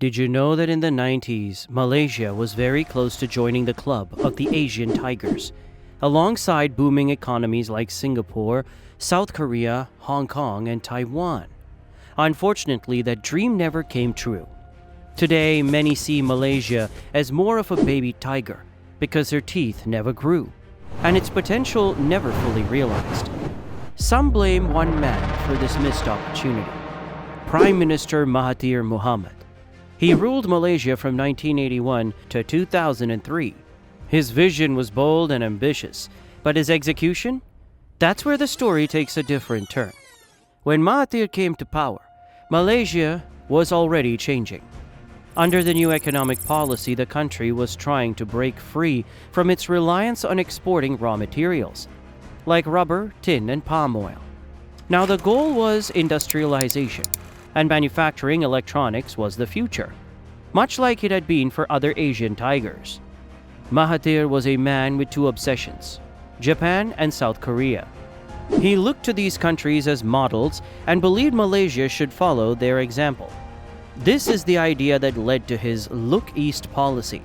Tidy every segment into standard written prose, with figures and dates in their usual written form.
Did you know that in the 90s, Malaysia was very close to joining the club of the Asian Tigers, alongside booming economies like Singapore, South Korea, Hong Kong, and Taiwan? Unfortunately, that dream never came true. Today, many see Malaysia as more of a baby tiger because her teeth never grew, and its potential never fully realized. Some blame one man for this missed opportunity: Prime Minister Mahathir Mohammed. He ruled Malaysia from 1981 to 2003. His vision was bold and ambitious, but his execution? That's where the story takes a different turn. When Mahathir came to power, Malaysia was already changing. Under the new economic policy, the country was trying to break free from its reliance on exporting raw materials, like rubber, tin, and palm oil. Now the goal was industrialization, and manufacturing electronics was the future, much like it had been for other Asian tigers. Mahathir was a man with two obsessions: Japan and South Korea. He looked to these countries as models and believed Malaysia should follow their example. This is the idea that led to his Look East policy.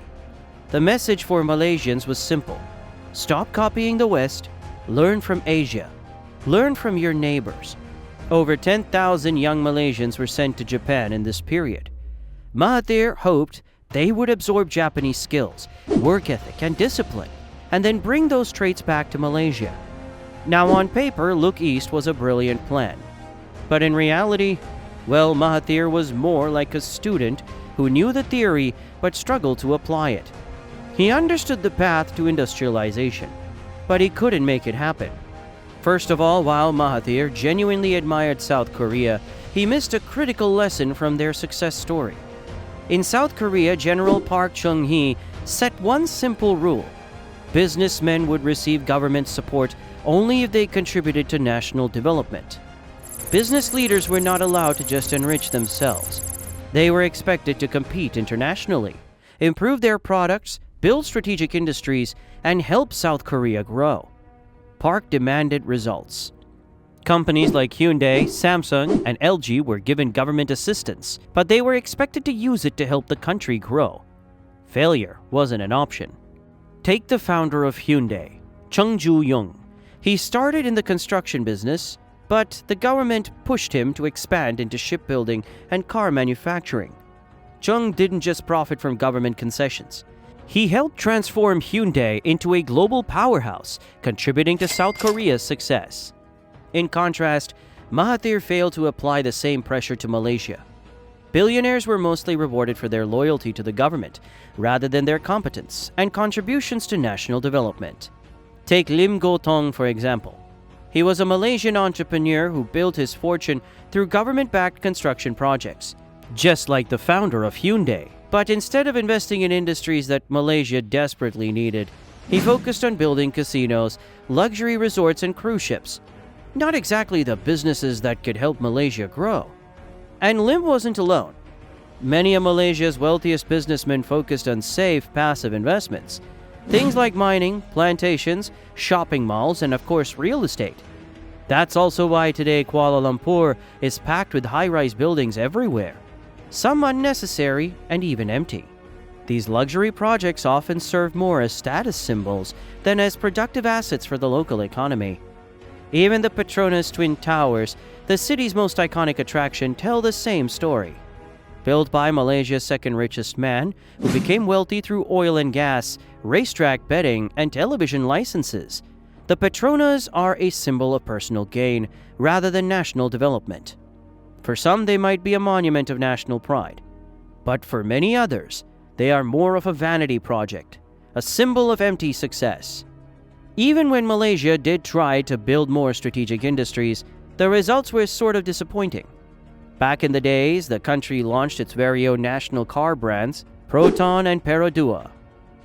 The message for Malaysians was simple: stop copying the West, learn from Asia, learn from your neighbors. Over 10,000 young Malaysians were sent to Japan in this period. Mahathir hoped they would absorb Japanese skills, work ethic, and discipline, and then bring those traits back to Malaysia. Now, on paper, Look East was a brilliant plan. But in reality, well, Mahathir was more like a student who knew the theory but struggled to apply it. He understood the path to industrialization, but he couldn't make it happen. First of all, while Mahathir genuinely admired South Korea, he missed a critical lesson from their success story. In South Korea, General Park Chung-hee set one simple rule: businessmen would receive government support only if they contributed to national development. Business leaders were not allowed to just enrich themselves. They were expected to compete internationally, improve their products, build strategic industries, and help South Korea grow. Park demanded results. Companies like Hyundai, Samsung, and LG were given government assistance, but they were expected to use it to help the country grow. Failure wasn't an option. Take the founder of Hyundai, Chung-hee. He started in the construction business, but the government pushed him to expand into shipbuilding and car manufacturing. Chung didn't just profit from government concessions. He helped transform Hyundai into a global powerhouse, contributing to South Korea's success. In contrast, Mahathir failed to apply the same pressure to Malaysia. Billionaires were mostly rewarded for their loyalty to the government, rather than their competence and contributions to national development. Take Lim Goh Tong, for example. He was a Malaysian entrepreneur who built his fortune through government-backed construction projects, just like the founder of Hyundai. But instead of investing in industries that Malaysia desperately needed, he focused on building casinos, luxury resorts, and cruise ships. Not exactly the businesses that could help Malaysia grow. And Lim wasn't alone. Many of Malaysia's wealthiest businessmen focused on safe, passive investments. Things like mining, plantations, shopping malls, and of course, real estate. That's also why today Kuala Lumpur is packed with high-rise buildings everywhere, some unnecessary and even empty. These luxury projects often serve more as status symbols than as productive assets for the local economy. Even the Petronas Twin Towers, the city's most iconic attraction, tell the same story. Built by Malaysia's second richest man, who became wealthy through oil and gas, racetrack betting, and television licenses, the Petronas are a symbol of personal gain rather than national development. For some, they might be a monument of national pride. But for many others, they are more of a vanity project, a symbol of empty success. Even when Malaysia did try to build more strategic industries, the results were sort of disappointing. Back in the days, the country launched its very own national car brands, Proton and Perodua.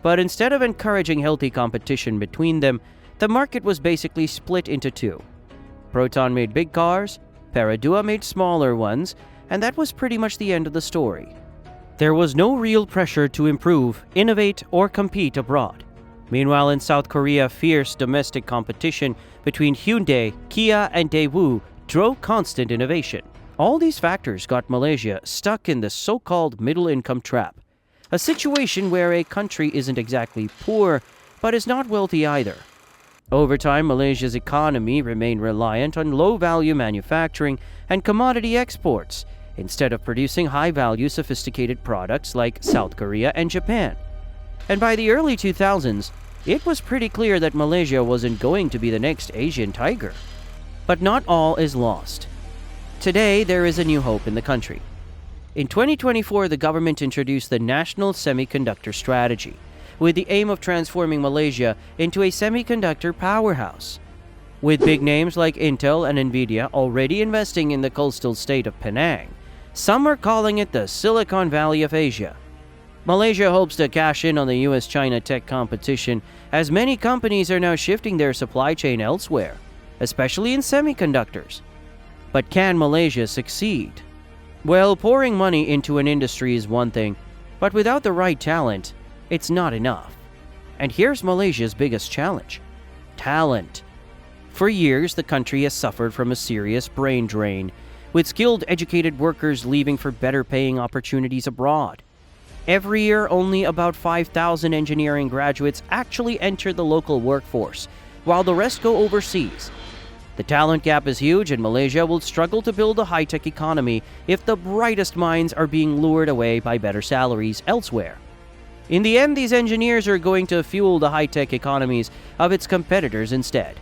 But instead of encouraging healthy competition between them, the market was basically split into two. Proton made big cars, Perodua made smaller ones, and that was pretty much the end of the story. There was no real pressure to improve, innovate, or compete abroad. Meanwhile, in South Korea, fierce domestic competition between Hyundai, Kia, and Daewoo drove constant innovation. All these factors got Malaysia stuck in the so-called middle-income trap, a situation where a country isn't exactly poor, but is not wealthy either. Over time, Malaysia's economy remained reliant on low-value manufacturing and commodity exports, instead of producing high-value sophisticated products like South Korea and Japan. And by the early 2000s, it was pretty clear that Malaysia wasn't going to be the next Asian tiger. But not all is lost. Today, there is a new hope in the country. In 2024, the government introduced the National Semiconductor Strategy, with the aim of transforming Malaysia into a semiconductor powerhouse. With big names like Intel and Nvidia already investing in the coastal state of Penang, some are calling it the Silicon Valley of Asia. Malaysia hopes to cash in on the US-China tech competition, as many companies are now shifting their supply chain elsewhere, especially in semiconductors. But can Malaysia succeed? Well, pouring money into an industry is one thing, but without the right talent, it's not enough. And here's Malaysia's biggest challenge: talent. For years, the country has suffered from a serious brain drain, with skilled, educated workers leaving for better-paying opportunities abroad. Every year, only about 5,000 engineering graduates actually enter the local workforce, while the rest go overseas. The talent gap is huge, and Malaysia will struggle to build a high-tech economy if the brightest minds are being lured away by better salaries elsewhere. In the end, these engineers are going to fuel the high-tech economies of its competitors instead.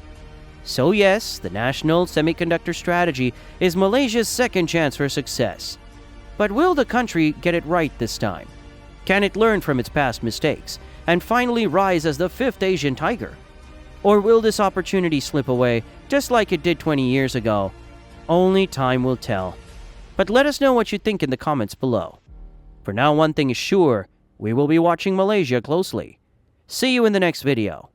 So yes, the National Semiconductor Strategy is Malaysia's second chance for success. But will the country get it right this time? Can it learn from its past mistakes and finally rise as the fifth Asian tiger? Or will this opportunity slip away just like it did 20 years ago? Only time will tell. But let us know what you think in the comments below. For now, one thing is sure, we will be watching Malaysia closely. See you in the next video.